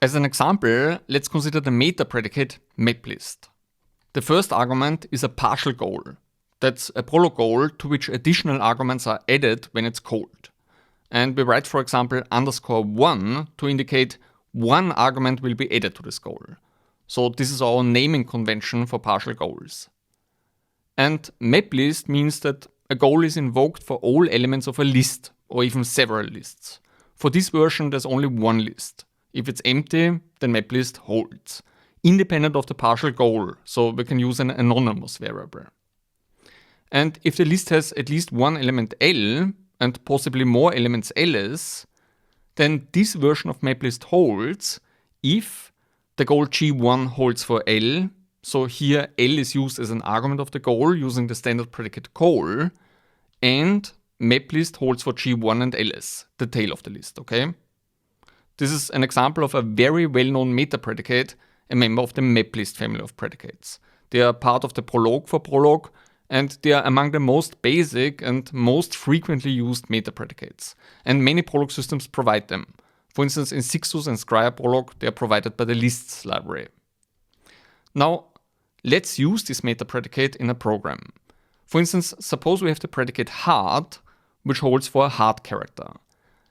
As an example, let's consider the meta predicate maplist. The first argument is a partial goal. That's a Prolog goal to which additional arguments are added when it's called. And we write, for example, _1 to indicate one argument will be added to this goal. So this is our naming convention for partial goals. And maplist means that a goal is invoked for all elements of a list, or even several lists. For this version, there's only one list. If it's empty, then maplist holds, independent of the partial goal, so we can use an anonymous variable. And if the list has at least one element L, and possibly more elements ls, then this version of maplist holds if the goal G1 holds for L, so here L is used as an argument of the goal using the standard predicate call, and maplist holds for G1 and ls, the tail of the list, okay? This is an example of a very well-known meta predicate, a member of the maplist family of predicates. They are part of the Prolog for Prolog, and they are among the most basic and most frequently used meta predicates. And many Prolog systems provide them. For instance, in Sixus and Scryer Prolog, they are provided by the lists library. Now, let's use this meta predicate in a program. For instance, suppose we have the predicate heart, which holds for a heart character.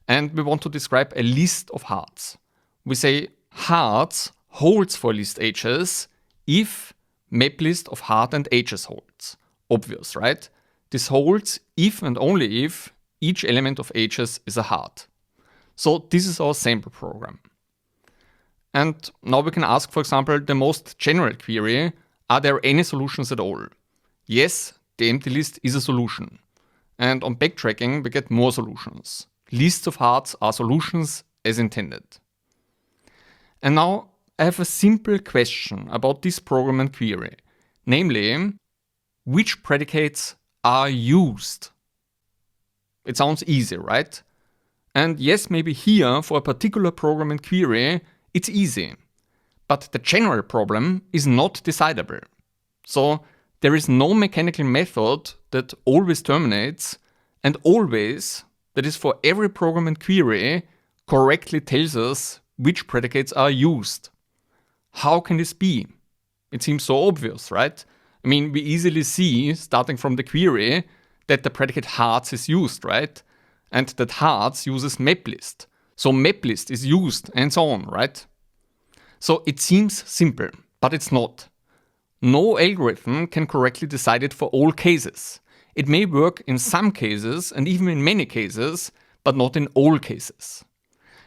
And we want to describe a list of hearts. We say hearts holds for list h's if maplist of heart and h's holds. Obvious, right? This holds if and only if each element of h's is a heart. So this is our sample program. And now we can ask, for example, the most general query, are there any solutions at all? Yes, the empty list is a solution. And on backtracking, we get more solutions. Lists of hearts are solutions as intended. And now I have a simple question about this program and query. Namely, which predicates are used? It sounds easy, right? And yes, maybe here for a particular program and query, it's easy. But the general problem is not decidable. So there is no mechanical method that always terminates and always, that is for every program and query, correctly tells us which predicates are used. How can this be? It seems so obvious, right? I mean, we easily see, starting from the query, that the predicate hearts is used, right? And that hearts uses maplist. So maplist is used, and so on, right? So it seems simple, but it's not. No algorithm can correctly decide it for all cases. It may work in some cases, and even in many cases, but not in all cases.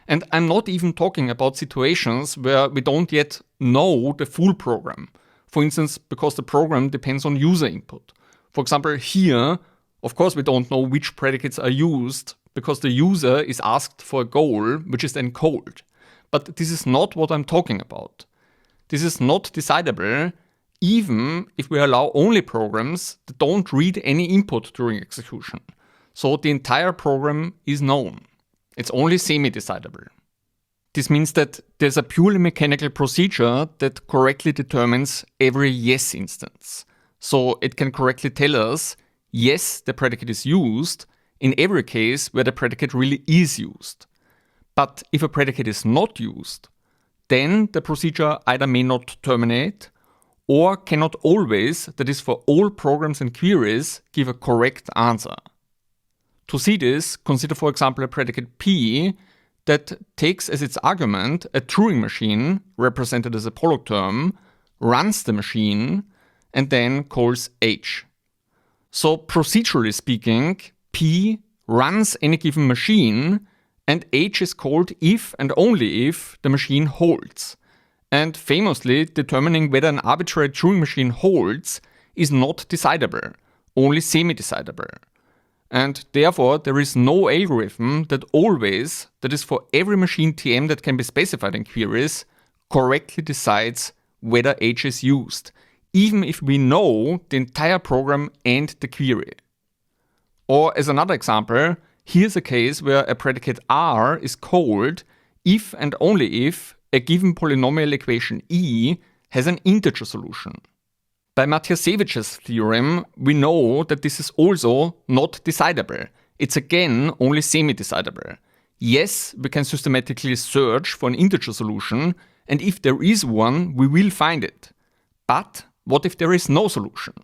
And I'm not even talking about situations where we don't yet know the full program. For instance, because the program depends on user input. For example, here, of course we don't know which predicates are used because the user is asked for a goal which is then called. But this is not what I'm talking about. This is not decidable even if we allow only programs that don't read any input during execution. So the entire program is known. It's only semi-decidable. This means that there's a purely mechanical procedure that correctly determines every yes instance. So it can correctly tell us, yes, the predicate is used, in every case where the predicate really is used. But if a predicate is not used, then the procedure either may not terminate or cannot always, that is for all programs and queries, give a correct answer. To see this, consider for example a predicate P that takes as its argument a Turing machine, represented as a Prolog term, runs the machine, and then calls H. So procedurally speaking, P runs any given machine, and H is called if and only if the machine holds. And famously, determining whether an arbitrary Turing machine holds is not decidable, only semi-decidable. And therefore, there is no algorithm that always, that is for every machine TM that can be specified in queries, correctly decides whether H is used, even if we know the entire program and the query. Or as another example, here's a case where a predicate R is called if and only if a given polynomial equation E has an integer solution. By Matiasevich's theorem, we know that this is also not decidable. It's again only semi-decidable. Yes, we can systematically search for an integer solution, and if there is one, we will find it. But what if there is no solution?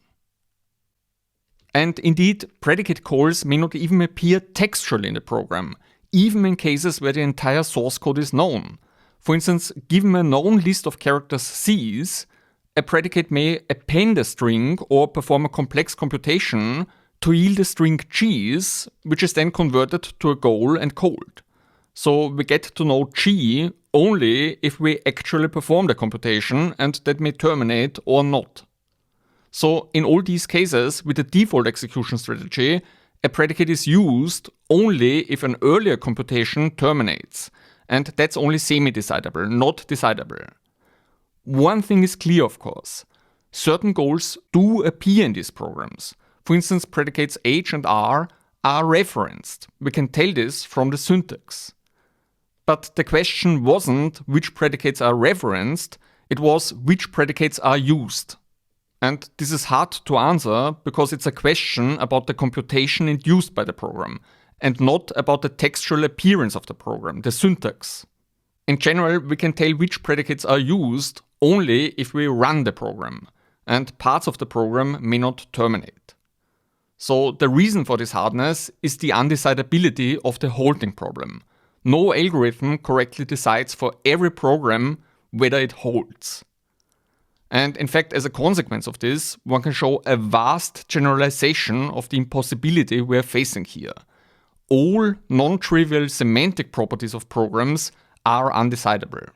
And indeed, predicate calls may not even appear textually in the program, even in cases where the entire source code is known. For instance, given a known list of characters Cs, a predicate may append a string or perform a complex computation to yield a string Gs, which is then converted to a goal and called. So we get to know G only if we actually perform the computation, and that may terminate or not. So in all these cases, with the default execution strategy, a predicate is used only if an earlier computation terminates, and that's only semi-decidable, not decidable. One thing is clear, of course. Certain goals do appear in these programs. For instance, predicates H and R are referenced. We can tell this from the syntax. But the question wasn't which predicates are referenced, it was which predicates are used. And this is hard to answer because it's a question about the computation induced by the program, and not about the textual appearance of the program, the syntax. In general, we can tell which predicates are used only if we run the program, and parts of the program may not terminate. So the reason for this hardness is the undecidability of the halting problem. No algorithm correctly decides for every program whether it holds. And in fact, as a consequence of this, one can show a vast generalization of the impossibility we are facing here. All non-trivial semantic properties of programs are undecidable.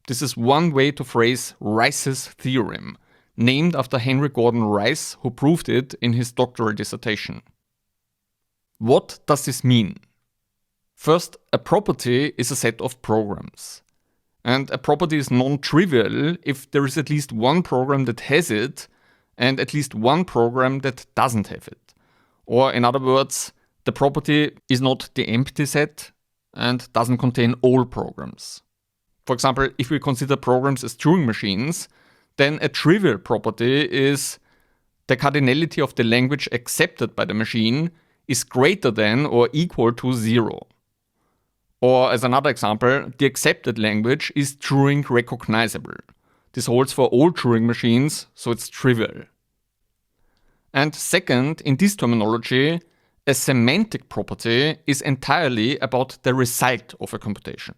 This is one way to phrase Rice's theorem, named after Henry Gordon Rice, who proved it in his doctoral dissertation. What does this mean? First, a property is a set of programs. And a property is non-trivial if there is at least one program that has it and at least one program that doesn't have it. Or in other words, the property is not the empty set and doesn't contain all programs. For example, if we consider programs as Turing machines, then a trivial property is the cardinality of the language accepted by the machine is greater than or equal to 0. Or as another example, the accepted language is Turing recognizable. This holds for all Turing machines, so it's trivial. And second, in this terminology, a semantic property is entirely about the result of a computation.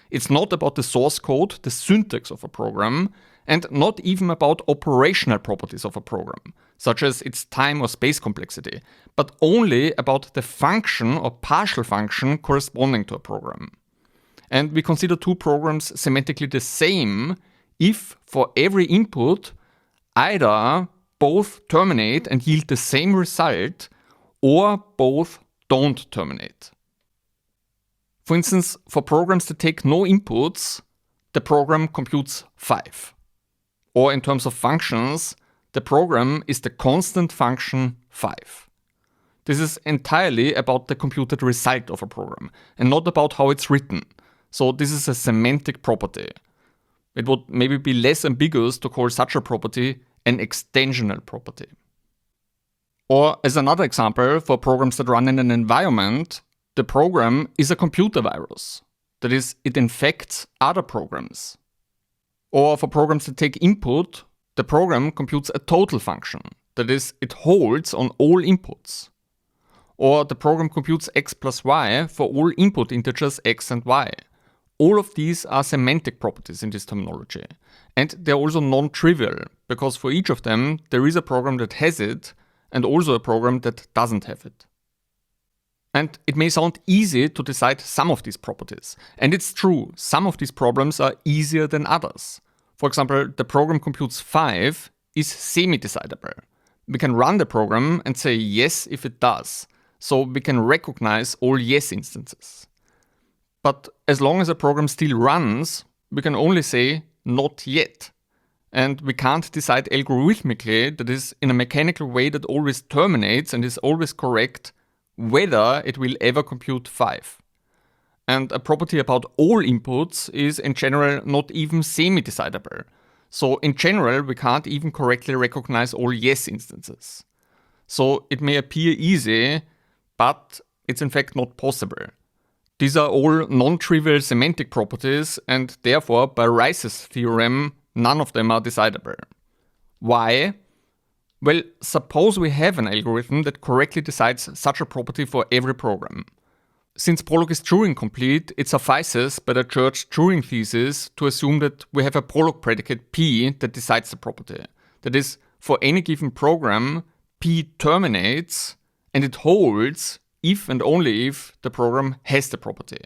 It's not about the source code, the syntax of a program, and not even about operational properties of a program, such as its time or space complexity, but only about the function or partial function corresponding to a program. And we consider two programs semantically the same if for every input either both terminate and yield the same result or both don't terminate. For instance, for programs that take no inputs, the program computes 5. Or in terms of functions, the program is the constant function 5. This is entirely about the computed result of a program and not about how it's written. So this is a semantic property. It would maybe be less ambiguous to call such a property an extensional property. Or as another example, for programs that run in an environment, the program is a computer virus. That is, it infects other programs. Or for programs that take input, the program computes a total function. That is, it holds on all inputs. Or the program computes x plus y for all input integers x and y. All of these are semantic properties in this terminology. And they're also non-trivial, because for each of them, there is a program that has it, and also a program that doesn't have it. And it may sound easy to decide some of these properties. And it's true, some of these problems are easier than others. For example, the program computes 5 is semi-decidable. We can run the program and say yes if it does. So we can recognize all yes instances. But as long as a program still runs, we can only say not yet. And we can't decide algorithmically, that is, in a mechanical way that always terminates and is always correct, whether it will ever compute 5. And a property about all inputs is in general not even semi-decidable. So in general, we can't even correctly recognize all yes instances. So it may appear easy, but it's in fact not possible. These are all non-trivial semantic properties, and therefore, by Rice's theorem, none of them are decidable. Why? Well, suppose we have an algorithm that correctly decides such a property for every program. Since Prolog is Turing complete, it suffices by the Church Turing thesis to assume that we have a Prolog predicate P that decides the property. That is, for any given program, P terminates and it holds if and only if the program has the property.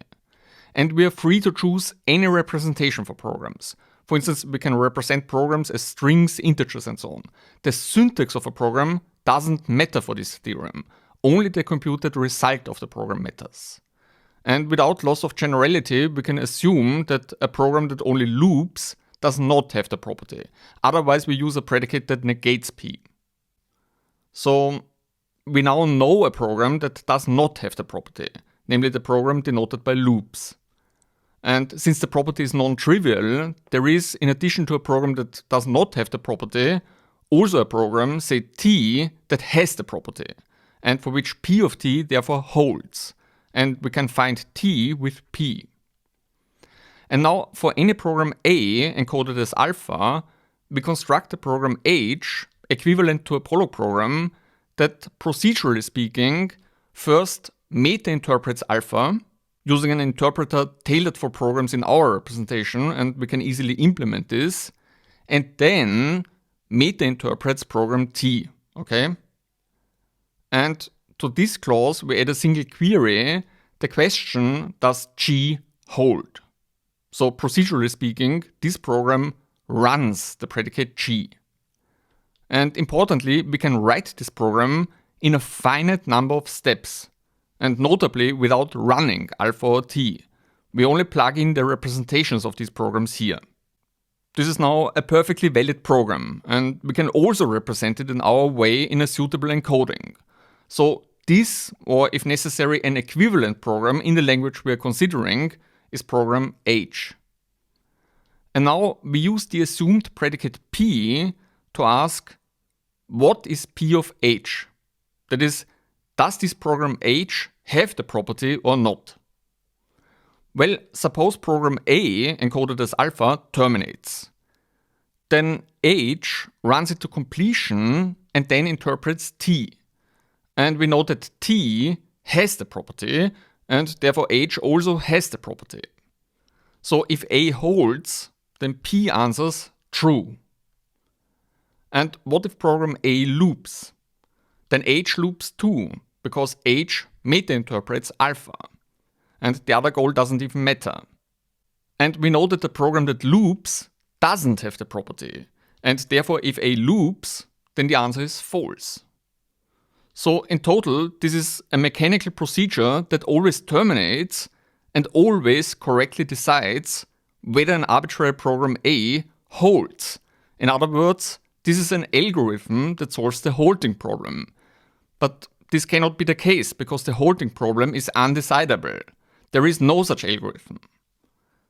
And we are free to choose any representation for programs. For instance, we can represent programs as strings, integers, and so on. The syntax of a program doesn't matter for this theorem. Only the computed result of the program matters. And without loss of generality, we can assume that a program that only loops does not have the property. Otherwise, we use a predicate that negates P. So we now know a program that does not have the property, namely the program denoted by loops. And since the property is non-trivial, there is, in addition to a program that does not have the property, also a program, say T, that has the property, and for which P of T therefore holds. And we can find T with P. And now, for any program A encoded as alpha, we construct a program H equivalent to a Prolog program that, procedurally speaking, first meta-interprets alpha, using an interpreter tailored for programs in our representation, and we can easily implement this, and then meta-interprets program T, okay? And to this clause, we add a single query, the question, does G hold? So procedurally speaking, this program runs the predicate G. And importantly, we can write this program in a finite number of steps, and notably without running alpha or T. We only plug in the representations of these programs here. This is now a perfectly valid program, and we can also represent it in our way in a suitable encoding. So this, or if necessary, an equivalent program in the language we are considering, is program H. And now we use the assumed predicate P to ask, what is P of H? That is, does this program H have the property or not? Well, suppose program A, encoded as alpha, terminates. Then H runs it to completion and then interprets T. And we know that T has the property, and therefore H also has the property. So if A holds, then P answers true. And what if program A loops? Then H loops too, because H meta-interprets alpha. And the other goal doesn't even matter. And we know that the program that loops doesn't have the property. And therefore, if A loops, then the answer is false. So in total, this is a mechanical procedure that always terminates and always correctly decides whether an arbitrary program A holds. In other words, this is an algorithm that solves the holding problem. But this cannot be the case because the holding problem is undecidable. There is no such algorithm.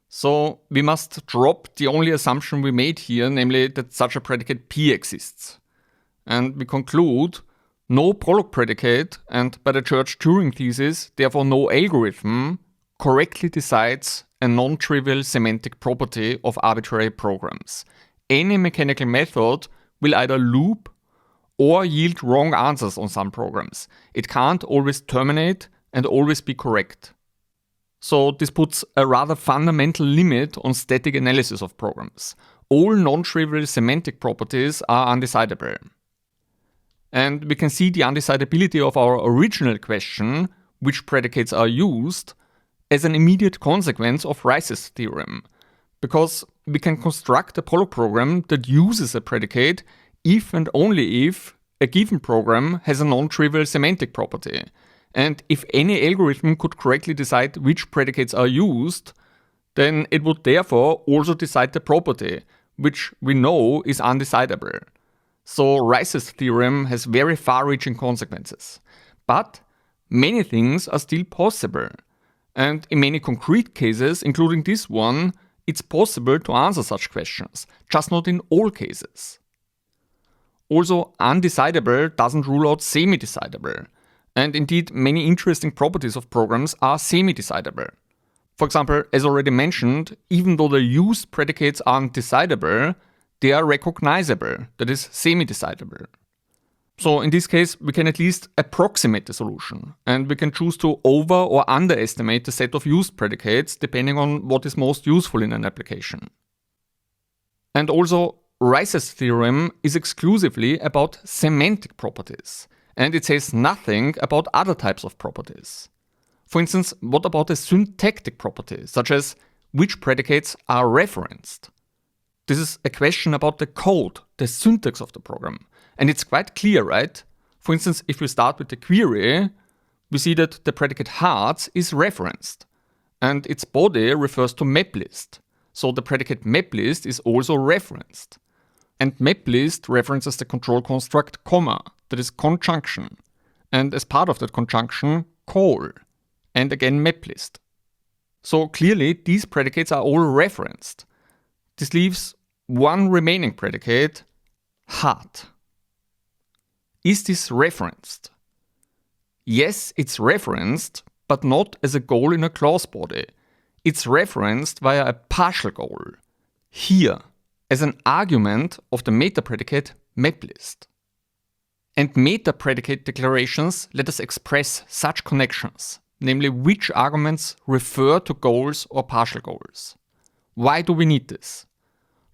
So we must drop the only assumption we made here, namely that such a predicate P exists. And we conclude, no Prolog predicate, and by the Church Turing thesis, therefore no algorithm, correctly decides a non-trivial semantic property of arbitrary programs. Any mechanical method will either loop or yield wrong answers on some programs. It can't always terminate and always be correct. So this puts a rather fundamental limit on static analysis of programs. All non-trivial semantic properties are undecidable. And we can see the undecidability of our original question, which predicates are used, as an immediate consequence of Rice's theorem. Because we can construct a Prolog program that uses a predicate if and only if a given program has a non-trivial semantic property. And if any algorithm could correctly decide which predicates are used, then it would therefore also decide the property, which we know is undecidable. So Rice's theorem has very far-reaching consequences. But many things are still possible. And in many concrete cases, including this one, it's possible to answer such questions, just not in all cases. Also, undecidable doesn't rule out semi-decidable. And indeed, many interesting properties of programs are semi-decidable. For example, as already mentioned, even though the used predicates aren't decidable, they are recognizable, that is, semi-decidable. So in this case, we can at least approximate the solution, and we can choose to over or underestimate the set of used predicates depending on what is most useful in an application. And also, rices-theorem is exclusively about semantic properties, and it says nothing about other types of properties. For instance, what about a syntactic property, such as which predicates are referenced? This is a question about the code, the syntax of the program. And it's quite clear, right? For instance, if we start with the query, we see that the predicate hearts is referenced, and its body refers to maplist. So the predicate maplist is also referenced. And maplist references the control construct comma, that is conjunction. And as part of that conjunction, call. And again maplist. So clearly these predicates are all referenced. This leaves one remaining predicate, heart. Is this referenced? Yes, it's referenced, but not as a goal in a clause body. It's referenced via a partial goal, here, as an argument of the meta predicate maplist. And meta predicate declarations let us express such connections, namely which arguments refer to goals or partial goals. Why do we need this?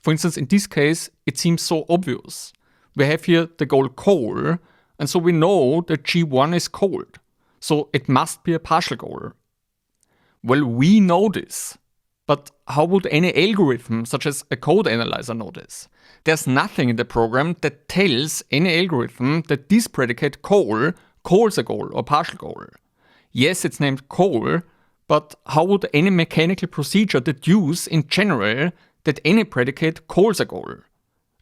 For instance, in this case, it seems so obvious. We have here the goal call, and so we know that G1 is called. So it must be a partial goal. Well, we know this, but how would any algorithm, such as a code analyzer, know this? There's nothing in the program that tells any algorithm that this predicate call calls a goal or partial goal. Yes, it's named call, but how would any mechanical procedure deduce in general that any predicate calls a goal?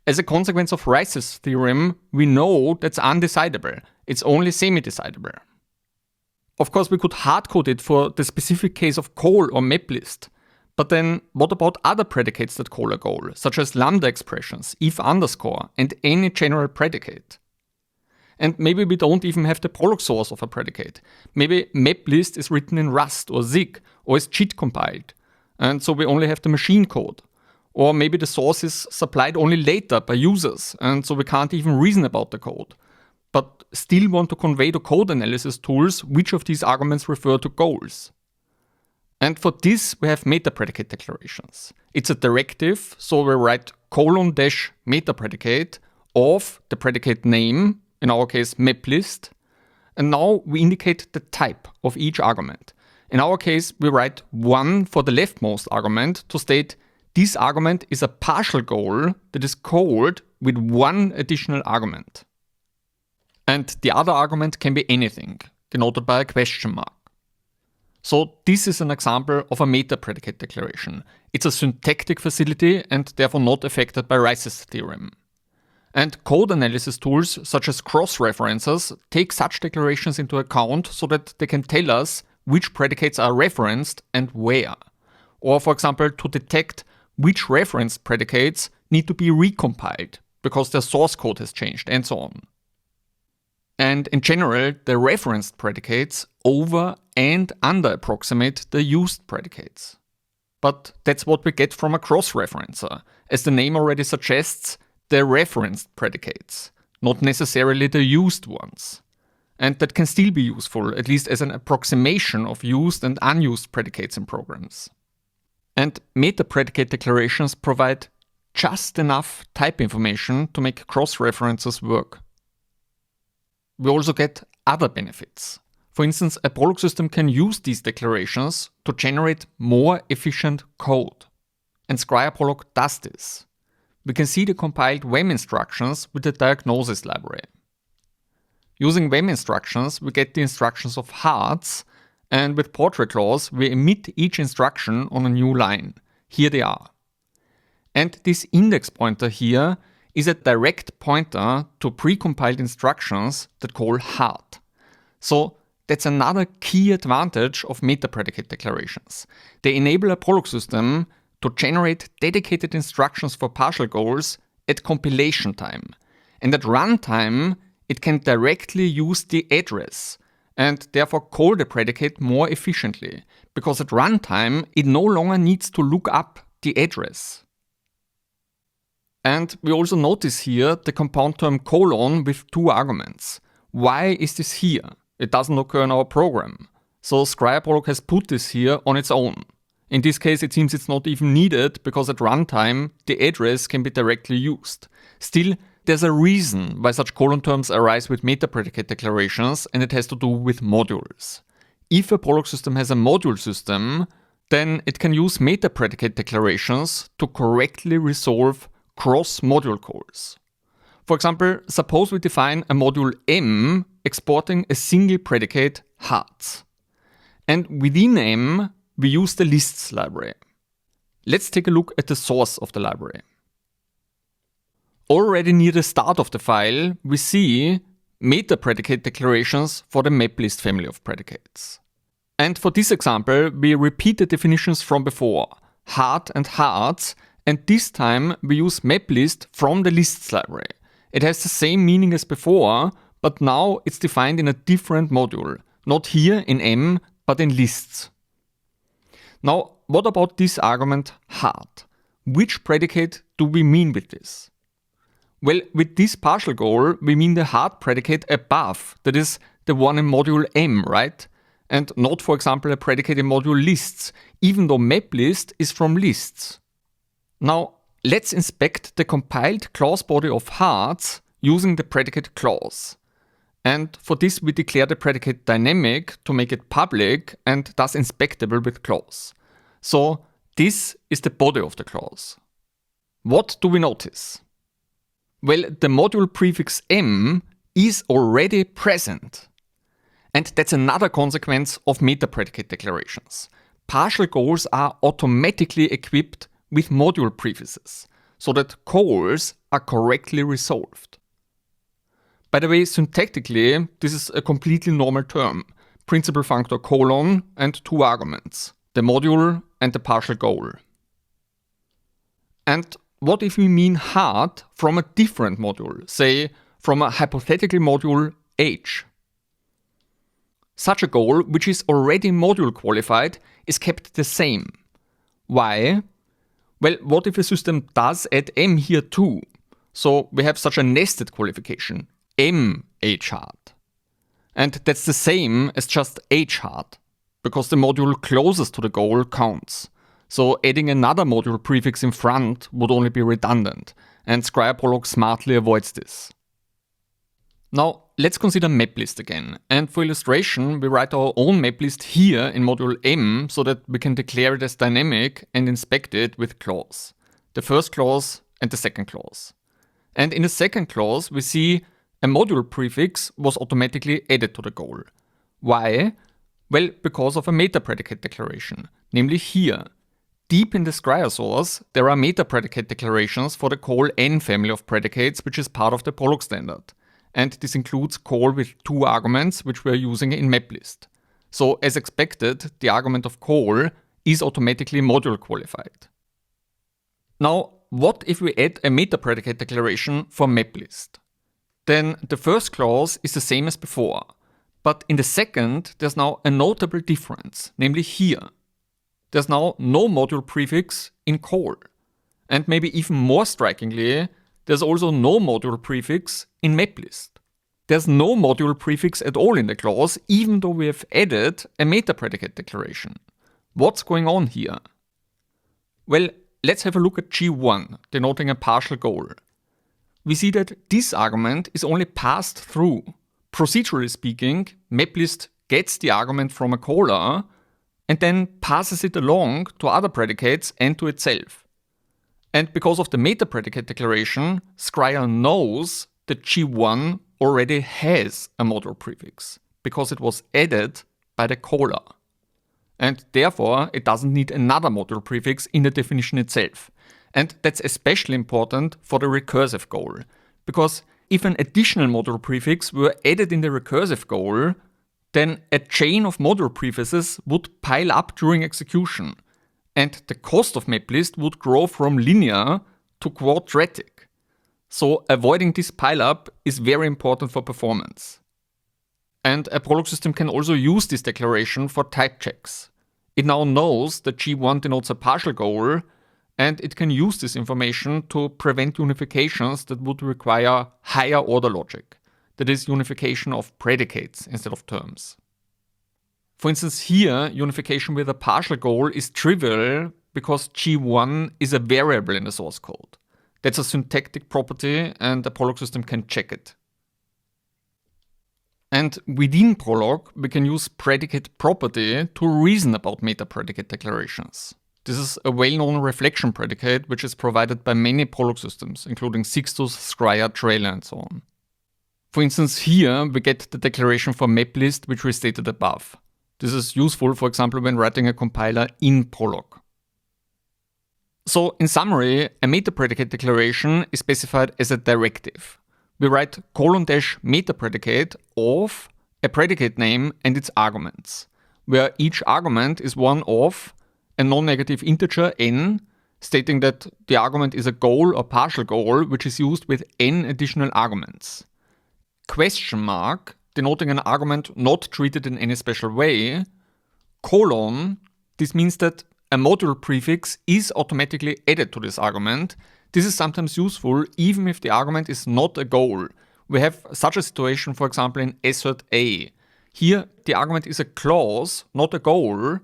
As a consequence of Rice's theorem, we know that's undecidable. It's only semi-decidable. Of course, we could hardcode it for the specific case of call or maplist. But then, what about other predicates that call a goal, such as lambda expressions, if underscore, and any general predicate? And maybe we don't even have the Prolog source of a predicate. Maybe maplist is written in Rust or Zig, or is cheat compiled. And so we only have the machine code. Or maybe the source is supplied only later by users, and so we can't even reason about the code. But still want to convey to code analysis tools which of these arguments refer to goals. And for this, we have meta predicate declarations. It's a directive, so we write :meta predicate of the predicate name, in our case maplist, and now we indicate the type of each argument. In our case, we write 1 for the leftmost argument to state this argument is a partial goal that is called with one additional argument. And the other argument can be anything, denoted by a question mark. So this is an example of a meta predicate declaration. It's a syntactic facility and therefore not affected by Rice's theorem. And code analysis tools such as cross-referencers take such declarations into account so that they can tell us which predicates are referenced and where. Or for example, to detect which referenced predicates need to be recompiled because their source code has changed and so on. And in general, the referenced predicates over and under approximate the used predicates. But that's what we get from a cross-referencer. As the name already suggests, the referenced predicates, not necessarily the used ones. And that can still be useful, at least as an approximation of used and unused predicates in programs. And meta predicate declarations provide just enough type information to make cross-references work. We also get other benefits. For instance, a Prolog system can use these declarations to generate more efficient code. And Scryer Prolog does this. We can see the compiled WEM instructions with the diagnosis library. Using WEM instructions, we get the instructions of hearts, and with portrait clause, we emit each instruction on a new line. Here they are. And this index pointer here is a direct pointer to precompiled instructions that call heart. So that's another key advantage of meta predicate declarations. They enable a Prolog system to generate dedicated instructions for partial goals at compilation time. And at runtime, it can directly use the address. and therefore call the predicate more efficiently, because at runtime it no longer needs to look up the address. And we also notice here the compound term colon with 2 arguments. Why is this here? It doesn't occur in our program. So Prolog has put this here on its own. In this case it seems it's not even needed, because at runtime the address can be directly used. Still, there's a reason why such colon terms arise with meta-predicate declarations, and it has to do with modules. If a Prolog system has a module system, then it can use meta-predicate declarations to correctly resolve cross-module calls. For example, suppose we define a module M exporting a single predicate hearts. And within M, we use the lists library. Let's take a look at the source of the library. Already near the start of the file, we see meta-predicate declarations for the maplist family of predicates. And for this example, we repeat the definitions from before, heart and hearts, and this time we use maplist from the lists library. It has the same meaning as before, but now it's defined in a different module, not here in M, but in lists. Now, what about this argument heart? Which predicate do we mean with this? Well, with this partial goal, we mean the heart predicate above, that is the one in module M, right? And not, for example, a predicate in module lists, even though maplist is from lists. Now, let's inspect the compiled clause body of hearts using the predicate clause. And for this we declare the predicate dynamic to make it public and thus inspectable with clause. So this is the body of the clause. What do we notice? Well, the module prefix M is already present. And that's another consequence of meta-predicate declarations. Partial goals are automatically equipped with module prefixes, so that calls are correctly resolved. By the way, syntactically, this is a completely normal term. Principal functor colon and 2 arguments, the module and the partial goal. And what if we mean heart from a different module, say from a hypothetical module H? Such a goal, which is already module qualified, is kept the same. Why? Well, what if a system does add M here too? So we have such a nested qualification, M H heart. And that's the same as just H heart, because the module closest to the goal counts. So adding another module prefix in front would only be redundant, and Prolog smartly avoids this. Now, let's consider maplist again, and for illustration we write our own maplist here in module M so that we can declare it as dynamic and inspect it with clause. The first clause and the second clause. And in the second clause we see a module prefix was automatically added to the goal. Why? Well, because of a meta-predicate declaration, namely here. Deep in the Scryer source, there are meta-predicate declarations for the call N family of predicates, which is part of the Prolog standard. And this includes call with 2 arguments, which we are using in maplist. So as expected, the argument of call is automatically module qualified. Now, what if we add a meta-predicate declaration for maplist? Then the first clause is the same as before, but in the second there's now a notable difference, namely here. There's now no module prefix in call. And maybe even more strikingly, there's also no module prefix in maplist. There's no module prefix at all in the clause, even though we have added a meta-predicate declaration. What's going on here? Well, let's have a look at G1, denoting a partial goal. We see that this argument is only passed through. Procedurally speaking, maplist gets the argument from a caller and then passes it along to other predicates and to itself. And because of the meta-predicate declaration, Scryer knows that G1 already has a module prefix, because it was added by the caller. And therefore, it doesn't need another module prefix in the definition itself. And that's especially important for the recursive goal, because if an additional module prefix were added in the recursive goal, then a chain of module prefixes would pile up during execution, and the cost of maplist would grow from linear to quadratic. So avoiding this pileup is very important for performance. And a Prolog system can also use this declaration for type checks. It now knows that G1 denotes a partial goal, and it can use this information to prevent unifications that would require higher order logic. That is, unification of predicates instead of terms. For instance, here, unification with a partial goal is trivial because G1 is a variable in the source code. That's a syntactic property, and a Prolog system can check it. And within Prolog, we can use predicate property to reason about meta-predicate declarations. This is a well-known reflection predicate which is provided by many Prolog systems, including Sixtus, Scryer, Trailer, and so on. For instance, here we get the declaration for map list which we stated above. This is useful, for example, when writing a compiler in Prolog. So, in summary, a meta-predicate declaration is specified as a directive. We write :meta-predicate of a predicate name and its arguments, where each argument is one of a non-negative integer n, stating that the argument is a goal or partial goal which is used with n additional arguments. Question mark, denoting an argument not treated in any special way. Colon, this means that a module prefix is automatically added to this argument. This is sometimes useful even if the argument is not a goal. We have such a situation, for example, in assert A. Here, the argument is a clause, not a goal,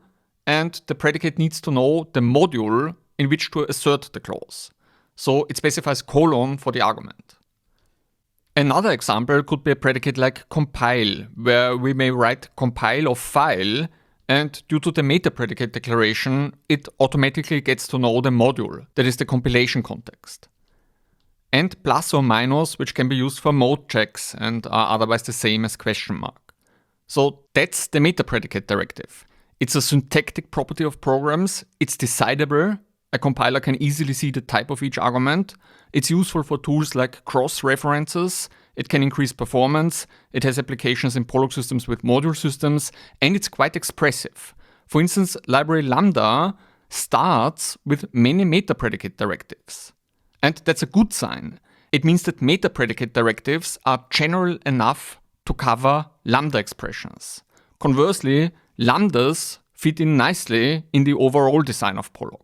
and the predicate needs to know the module in which to assert the clause. So it specifies colon for the argument. Another example could be a predicate like compile, where we may write compile of file, and due to the meta-predicate declaration, it automatically gets to know the module, that is the compilation context. And plus or minus, which can be used for mode checks and are otherwise the same as question mark. So that's the meta-predicate directive. It's a syntactic property of programs, it's decidable, a compiler can easily see the type of each argument, it's useful for tools like cross-references, it can increase performance, it has applications in Prolog systems with module systems, and it's quite expressive. For instance, library lambda starts with many meta-predicate directives. And that's a good sign. It means that meta-predicate directives are general enough to cover lambda expressions. Conversely, lambdas fit in nicely in the overall design of Prolog.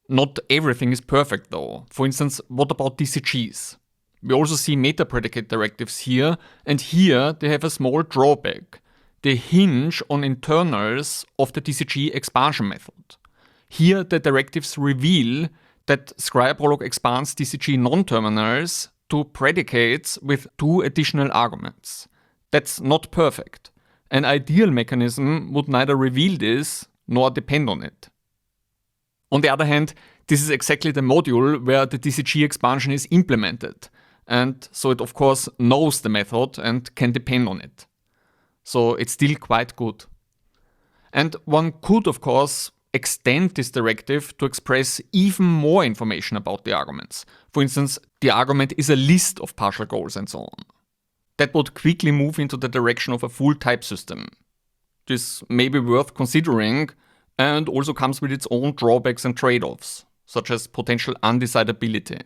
Not everything is perfect though. For instance, what about DCGs? We also see meta-predicate directives here, and here they have a small drawback. They hinge on internals of the DCG expansion method. Here the directives reveal that Scryer Prolog expands DCG non-terminals to predicates with 2 additional arguments. That's not perfect. An ideal mechanism would neither reveal this nor depend on it. On the other hand, this is exactly the module where the DCG expansion is implemented, and so it of course knows the method and can depend on it. So it's still quite good. And one could of course extend this directive to express even more information about the arguments. For instance, the argument is a list of partial goals and so on. That would quickly move into the direction of a full type system. This may be worth considering and also comes with its own drawbacks and trade-offs, such as potential undecidability.